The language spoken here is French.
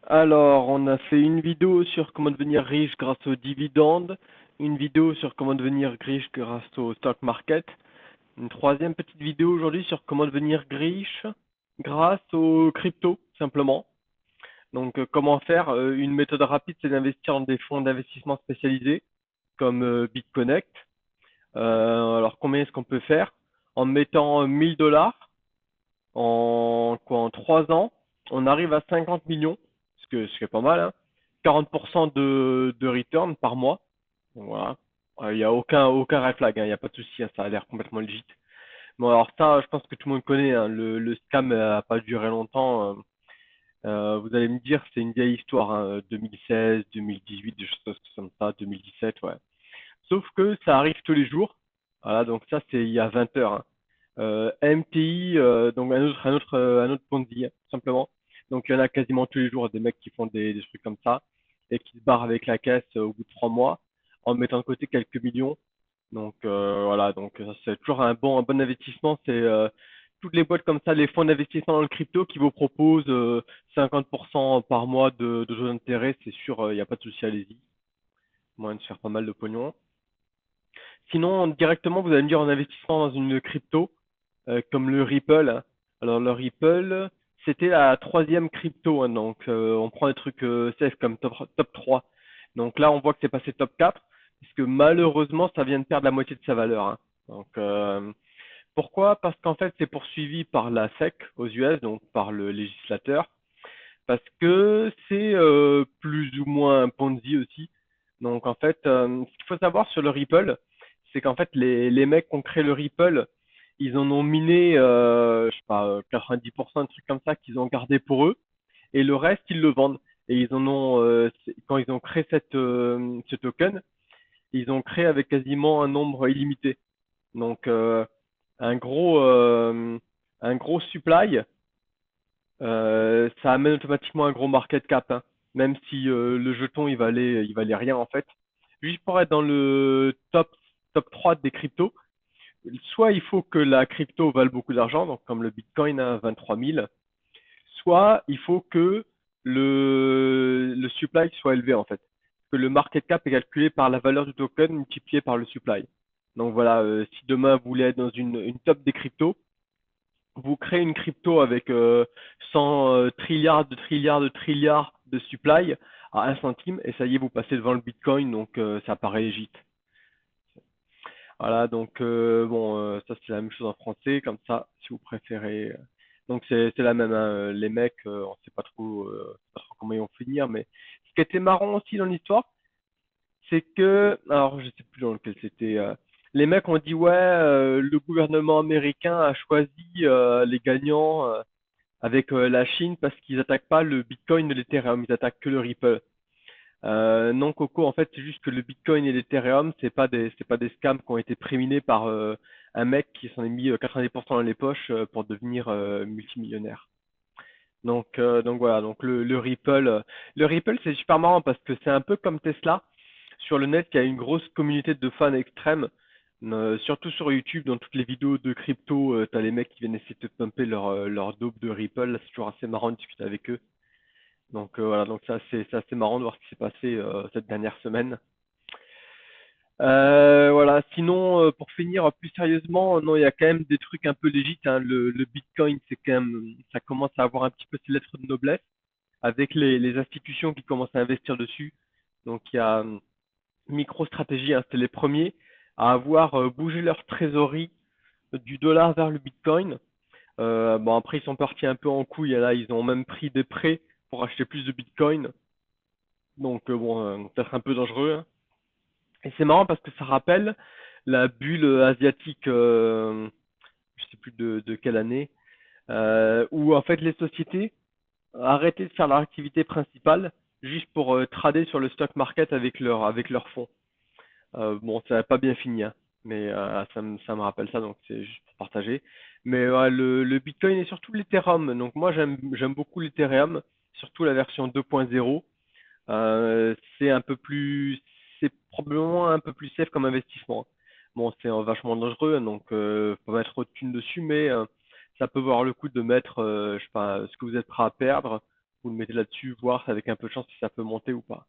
Alors, on a fait une vidéo sur comment devenir riche grâce aux dividendes, une vidéo sur comment devenir riche grâce au stock market, une troisième petite vidéo aujourd'hui sur comment devenir riche grâce aux cryptos, simplement. Donc, comment faire une méthode rapide, c'est d'investir dans des fonds d'investissement spécialisés comme BitConnect. Alors, combien est-ce qu'on peut faire? En mettant 1000 dollars en 3 ans, on arrive à 50 millions, ce qui est pas mal, hein. 40% de return par mois. Donc voilà. Il n'y a aucun red flag, hein, il n'y a pas de souci, hein, ça a l'air complètement legit. Bon, alors ça, je pense que tout le monde connaît, hein, le scam n'a pas duré longtemps. Vous allez me dire, c'est une vieille histoire, hein, 2016, 2018, des choses comme ça, 2017, ouais. Sauf que ça arrive tous les jours. Voilà, donc ça, c'est il y a 20 heures, hein. MTI, donc un autre Ponzi, hein, tout simplement. Donc il y en a quasiment tous les jours des mecs qui font des trucs comme ça et qui se barrent avec la caisse au bout de 3 mois en mettant de côté quelques millions. Donc voilà, donc ça c'est toujours un bon investissement. C'est toutes les boîtes comme ça, les fonds d'investissement dans le crypto qui vous proposent 50% par mois de taux d'intérêt, c'est sûr, il n'y a pas de souci, allez-y. Moyen de se faire pas mal de pognon. Sinon, directement, vous allez me dire en investissement dans une crypto, comme le Ripple, hein. Alors le Ripple, c'était la troisième crypto, hein, donc on prend des trucs safe comme top 3. Donc là, on voit que c'est passé top 4, puisque malheureusement, ça vient de perdre la moitié de sa valeur, hein. Donc pourquoi? Parce qu'en fait, c'est poursuivi par la SEC aux US, donc par le législateur, parce que c'est plus ou moins un Ponzi aussi. Donc en fait, ce qu'il faut savoir sur le Ripple, c'est qu'en fait les mecs qui ont créé le Ripple, ils en ont miné, je sais pas, 90% de trucs comme ça qu'ils ont gardé pour eux, et le reste ils le vendent. Et ils en ont, quand ils ont créé ce token, ils ont créé avec quasiment un nombre illimité. Donc un gros, euh, un gros supply ça amène automatiquement un gros market cap, hein. Même si le jeton il valait rien en fait. Juste pour être dans le top 3 des cryptos, soit il faut que la crypto vale beaucoup d'argent, donc comme le Bitcoin à 23 000, soit il faut que le supply soit élevé en fait. Que le market cap est calculé par la valeur du token multiplié par le supply. Donc voilà, si demain vous voulez être dans une top des cryptos, vous créez une crypto avec 100 trilliards de trilliards de supply à 1 centime et ça y est, vous passez devant le Bitcoin, donc ça paraît légit. Voilà, donc bon, ça c'est la même chose en français, comme ça, si vous préférez. Donc c'est la même, hein, les mecs, on sait pas trop comment ils vont finir, mais ce qui était marrant aussi dans l'histoire, c'est que, alors je sais plus dans lequel c'était, les mecs ont dit ouais, le gouvernement américain a choisi les gagnants avec la Chine parce qu'ils attaquent pas le Bitcoin et l'Ethereum, ils attaquent que le Ripple. Non, Coco, en fait, c'est juste que le Bitcoin et l'Ethereum, c'est pas des scams qui ont été préminés par un mec qui s'en est mis 90% dans les poches pour devenir multimillionnaire. Donc voilà, donc le Ripple, c'est super marrant parce que c'est un peu comme Tesla. Sur le net, il y a une grosse communauté de fans extrêmes, surtout sur YouTube, dans toutes les vidéos de crypto, t'as les mecs qui viennent essayer de te pumper leur dope de Ripple. Là, c'est toujours assez marrant de discuter avec eux. Donc voilà, donc c'est assez marrant de voir ce qui s'est passé cette dernière semaine. Voilà, sinon, pour finir plus sérieusement, non, il y a quand même des trucs un peu légits, hein. Le Bitcoin, c'est quand même, ça commence à avoir un petit peu ses lettres de noblesse avec les institutions qui commencent à investir dessus. Donc il y a MicroStrategy, hein, c'était les premiers à avoir bougé leur trésorerie du dollar vers le Bitcoin. Bon, après, ils sont partis un peu en couille, là, ils ont même pris des prêts pour acheter plus de Bitcoin. Donc, bon, peut-être un peu dangereux, hein. Et c'est marrant parce que ça rappelle la bulle asiatique, je sais plus de quelle année, où en fait les sociétés arrêtaient de faire leur activité principale juste pour trader sur le stock market avec leurs fonds. Bon, ça n'a pas bien fini, hein, mais ça me rappelle ça, donc c'est juste pour partager. Mais ouais, le Bitcoin et surtout l'Ethereum. Donc moi j'aime beaucoup l'Ethereum, surtout la version 2.0. C'est un peu plus, c'est probablement un peu plus safe comme investissement. Bon, c'est vachement dangereux, hein, donc faut pas mettre trop de thunes dessus, mais ça peut valoir le coup de mettre, je sais pas, ce que vous êtes prêt à perdre vous le mettez là-dessus, voir avec un peu de chance si ça peut monter ou pas.